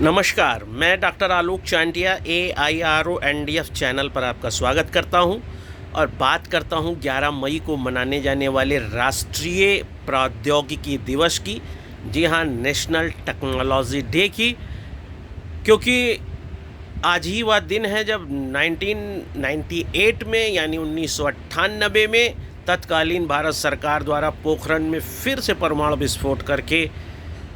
नमस्कार, मैं डॉक्टर आलोक चांटिया AIRO-NDF channel पर आपका स्वागत करता हूं और बात करता हूं 11 मई को मनाने जाने वाले राष्ट्रीय प्रौद्योगिकी दिवस की। जी हां, नेशनल टेक्नोलॉजी डे की, क्योंकि आज ही वह दिन है जब 1998 में यानी 1998 में तत्कालीन भारत सरकार द्वारा पोखरण में फिर से परमाणु विस्फोट करके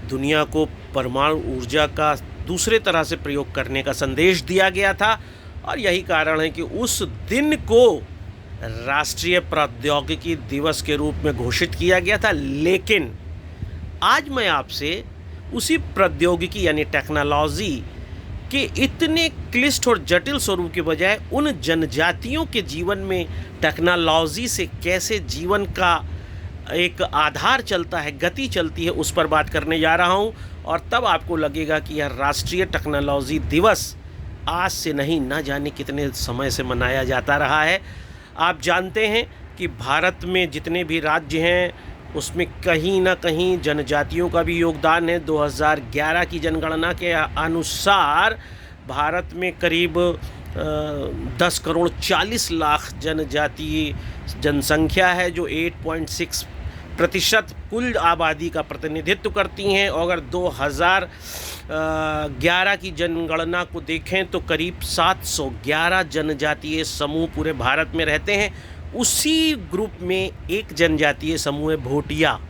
दुनिया को परमाणु ऊर्जा का दूसरे तरह से प्रयोग करने का संदेश दिया गया था। और यही कारण है कि उस दिन को राष्ट्रीय प्रौद्योगिकी दिवस के रूप में घोषित किया गया था। लेकिन आज मैं आपसे उसी प्रौद्योगिकी यानी टेक्नोलॉजी के इतने क्लिष्ट और जटिल स्वरूप के बजाय उन जनजातियों के जीवन में टेक्नोलॉजी से कैसे जीवन का एक आधार चलता है, गति चलती है, उस पर बात करने जा रहा हूं। और तब आपको लगेगा कि यह राष्ट्रीय टेक्नोलॉजी दिवस आज से नहीं, ना जाने कितने समय से मनाया जाता रहा है। आप जानते हैं कि भारत में जितने भी राज्य हैं उसमें कहीं ना कहीं जनजातियों का भी योगदान है। 2011 की जनगणना के अनुसार भारत में करीब 10 करोड़ 40 लाख जनजातीय जनसंख्या है, जो 8.6% कुल आबादी का प्रतिनिधित्व करती हैं। और अगर 2011 की जनगणना को देखें तो करीब 711 जनजातीय समूह पूरे भारत में रहते हैं। उसी ग्रुप में एक जनजातीय समूह है भोटिया।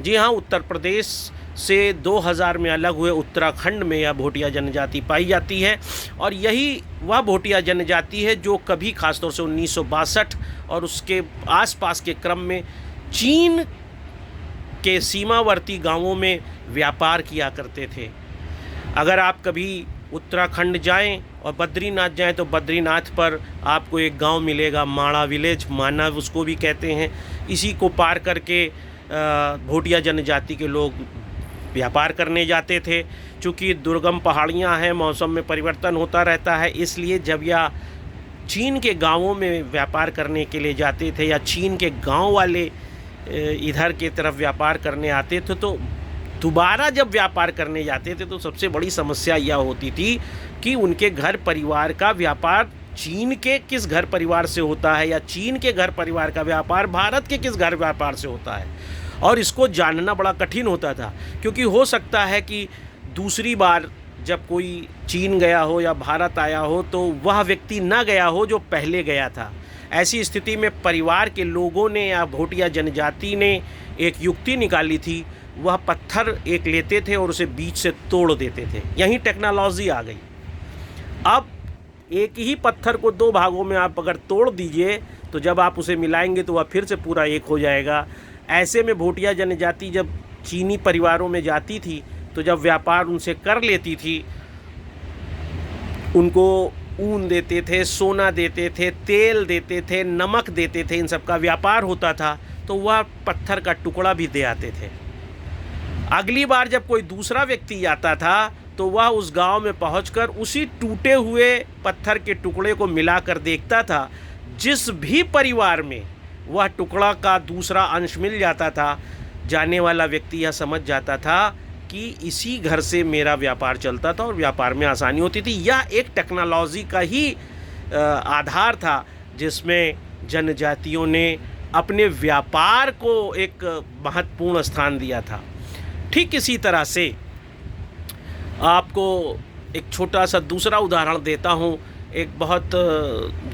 जी हाँ, उत्तर प्रदेश से 2000 में अलग हुए उत्तराखंड में यह भोटिया जनजाति पाई जाती है। और यही वह भोटिया जनजाति है जो कभी खासतौर से 1962 और उसके आसपास के क्रम में चीन के सीमावर्ती गांवों में व्यापार किया करते थे। अगर आप कभी उत्तराखंड जाएं और बद्रीनाथ जाएं तो बद्रीनाथ पर आपको एक गांव मिलेगा, माणा विलेज, माना उसको भी कहते हैं। इसी को पार करके भोटिया जनजाति के लोग व्यापार करने जाते थे। चूँकि दुर्गम पहाड़ियाँ हैं, मौसम में परिवर्तन होता रहता है, इसलिए जब यह चीन के गांवों में व्यापार करने के लिए जाते थे या चीन के गांव वाले इधर के तरफ व्यापार करने आते थे, तो दोबारा जब व्यापार करने जाते थे तो सबसे बड़ी समस्या यह होती थी कि उनके घर परिवार का व्यापार चीन के किस घर परिवार से होता है या चीन के घर परिवार का व्यापार भारत के किस घर व्यापार से होता है। और इसको जानना बड़ा कठिन होता था, क्योंकि हो सकता है कि दूसरी बार जब कोई चीन गया हो या भारत आया हो तो वह व्यक्ति ना गया हो जो पहले गया था। ऐसी स्थिति में परिवार के लोगों ने या भोटिया जनजाति ने एक युक्ति निकाली थी। वह पत्थर एक लेते थे और उसे बीच से तोड़ देते थे। यहीं टेक्नोलॉजी आ गई। अब एक ही पत्थर को 2 भागों में आप अगर तोड़ दीजिए तो जब आप उसे मिलाएंगे तो वह फिर से पूरा एक हो जाएगा। ऐसे में भोटिया जनजाति जब चीनी परिवारों में जाती थी तो जब व्यापार उनसे कर लेती थी, उनको ऊन देते थे, सोना देते थे, तेल देते थे, नमक देते थे, इन सब का व्यापार होता था, तो वह पत्थर का टुकड़ा भी दे आते थे। अगली बार जब कोई दूसरा व्यक्ति आता था तो वह उस गांव में पहुंचकर उसी टूटे हुए पत्थर के टुकड़े को मिलाकर देखता था। जिस भी परिवार में वह टुकड़ा का दूसरा अंश मिल जाता था, जाने वाला व्यक्ति यह समझ जाता था कि इसी घर से मेरा व्यापार चलता था और व्यापार में आसानी होती थी। यह एक टेक्नोलॉजी का ही आधार था जिसमें जनजातियों ने अपने व्यापार को एक महत्वपूर्ण स्थान दिया था। ठीक इसी तरह से आपको एक छोटा सा दूसरा उदाहरण देता हूँ। एक बहुत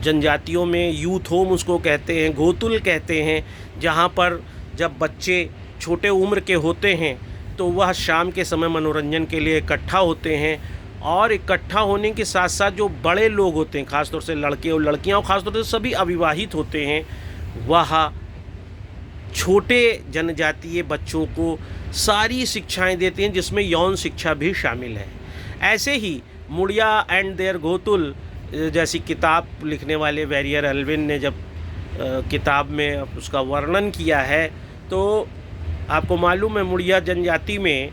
जनजातियों में यूथ होम उसको कहते हैं, घोतुल कहते हैं, जहाँ पर जब बच्चे छोटे उम्र के होते हैं तो वह शाम के समय मनोरंजन के लिए इकट्ठा होते हैं। और इकट्ठा होने के साथ साथ जो बड़े लोग होते हैं, ख़ासतौर से लड़के और लड़कियां और ख़ासतौर से सभी अविवाहित होते हैं, वह छोटे जनजातीय बच्चों को सारी शिक्षाएं देते हैं, जिसमें यौन शिक्षा भी शामिल है। ऐसे ही मुड़िया एंड देयर घोतुल जैसी किताब लिखने वाले वेरियर एल्विन ने जब किताब में उसका वर्णन किया है, तो आपको मालूम है मुड़िया जनजाति में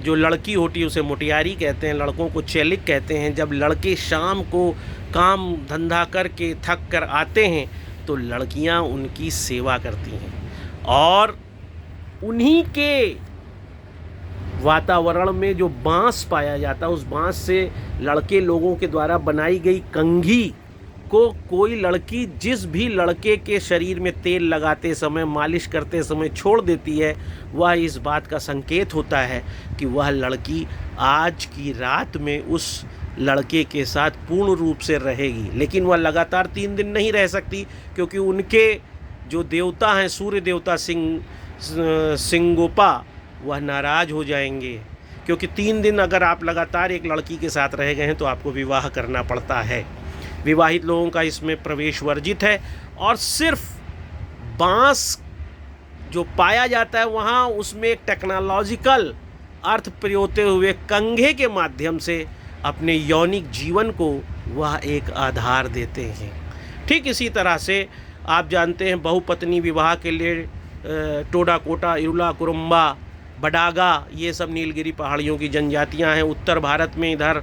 जो लड़की होती है उसे मोटियारी कहते हैं, लड़कों को चेलिक कहते हैं। जब लड़के शाम को काम धंधा करके थक कर आते हैं तो लड़कियां उनकी सेवा करती हैं और उन्हीं के वातावरण में जो बांस पाया जाता है, उस बांस से लड़के लोगों के द्वारा बनाई गई कंघी को कोई लड़की जिस भी लड़के के शरीर में तेल लगाते समय, मालिश करते समय छोड़ देती है, वह इस बात का संकेत होता है कि वह लड़की आज की रात में उस लड़के के साथ पूर्ण रूप से रहेगी। लेकिन वह लगातार 3 दिन नहीं रह सकती, क्योंकि उनके जो देवता हैं, सूर्य देवता सिंगोपा, वह नाराज़ हो जाएंगे, क्योंकि 3 दिन अगर आप लगातार एक लड़की के साथ रह गए हैं तो आपको विवाह करना पड़ता है। विवाहित लोगों का इसमें प्रवेश वर्जित है, और सिर्फ बांस जो पाया जाता है वहाँ, उसमें एक टेक्नोलॉजिकल अर्थ प्रयोगते हुए कंघे के माध्यम से अपने यौनिक जीवन को वह एक आधार देते हैं। ठीक इसी तरह से आप जानते हैं बहुपत्नी विवाह के लिए टोडा कोटा, इरुला, कुरुम्बा, बडागा, ये सब नीलगिरी पहाड़ियों की जनजातियां हैं। उत्तर भारत में इधर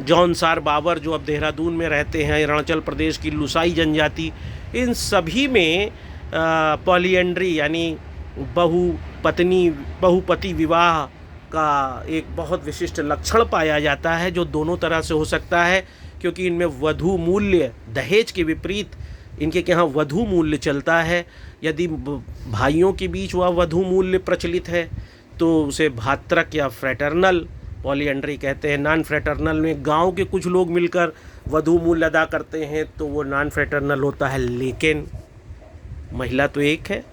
जौनसार बाबर जो अब देहरादून में रहते हैं, अरुणाचल प्रदेश की लुसाई जनजाति, इन सभी में पॉलीएंड्री यानी बहुपति विवाह का एक बहुत विशिष्ट लक्षण पाया जाता है, जो दोनों तरह से हो सकता है, क्योंकि इनमें वधू मूल्य, दहेज के विपरीत इनके यहाँ वधू मूल्य चलता है। यदि भाइयों के बीच वह वधू मूल्य प्रचलित है तो उसे भात्रक या फ्रेटर्नल पॉलीएंड्री कहते हैं। नॉन फ्रेटर्नल में गांव के कुछ लोग मिलकर वधू मूल्य अदा करते हैं तो वो नॉन फ्रेटर्नल होता है। लेकिन महिला तो एक है,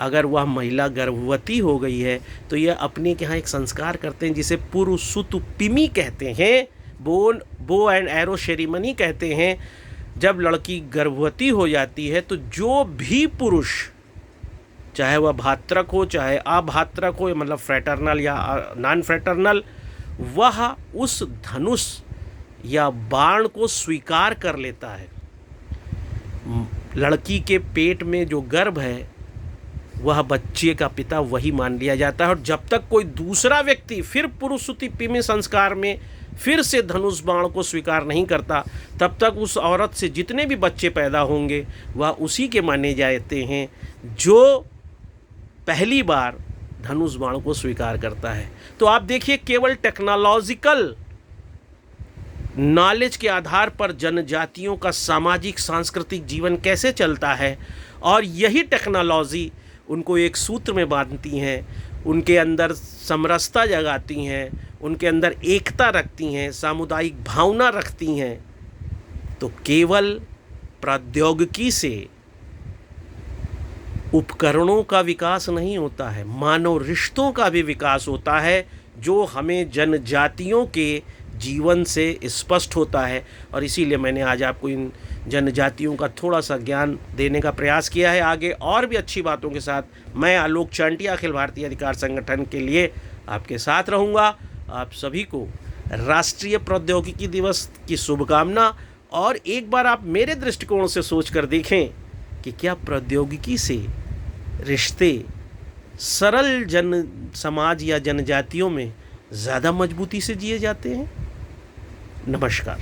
अगर वह महिला गर्भवती हो गई है तो यह अपने के यहाँ एक संस्कार करते हैं जिसे पुरुषुतुपिमी कहते हैं, बो एंड एरो सेरेमनी कहते हैं। जब लड़की गर्भवती हो जाती है तो जो भी पुरुष, चाहे वह भात्रक हो चाहे अभात्रक हो, मतलब फ्रेटर्नल या नॉन फ्रेटर्नल, वह उस धनुष या बाण को स्वीकार कर लेता है। लड़की के पेट में जो गर्भ है वह बच्चे का पिता वही मान लिया जाता है, और जब तक कोई दूसरा व्यक्ति फिर पुरुषुतुपिमी संस्कार में फिर से धनुष बाण को स्वीकार नहीं करता, तब तक उस औरत से जितने भी बच्चे पैदा होंगे वह उसी के माने जाते हैं जो पहली बार धनुष बाण को स्वीकार करता है। तो आप देखिए, केवल टेक्नोलॉजिकल नॉलेज के आधार पर जनजातियों का सामाजिक सांस्कृतिक जीवन कैसे चलता है, और यही टेक्नोलॉजी उनको एक सूत्र में बांधती हैं, उनके अंदर समरसता जगाती हैं, उनके अंदर एकता रखती हैं, सामुदायिक भावना रखती हैं। तो केवल प्रौद्योगिकी से उपकरणों का विकास नहीं होता है, मानव रिश्तों का भी विकास होता है, जो हमें जनजातियों के जीवन से स्पष्ट होता है। और इसीलिए मैंने आज आपको इन जनजातियों का थोड़ा सा ज्ञान देने का प्रयास किया है। आगे और भी अच्छी बातों के साथ मैं आलोक चांटिया अखिल भारतीय अधिकार संगठन के लिए आपके साथ रहूँगा। आप सभी को राष्ट्रीय प्रौद्योगिकी दिवस की शुभकामना। और एक बार आप मेरे दृष्टिकोण से सोच कर देखें कि क्या प्रौद्योगिकी से रिश्ते सरल जन समाज या जनजातियों में ज़्यादा मजबूती से जिए जाते हैं। नमस्कार।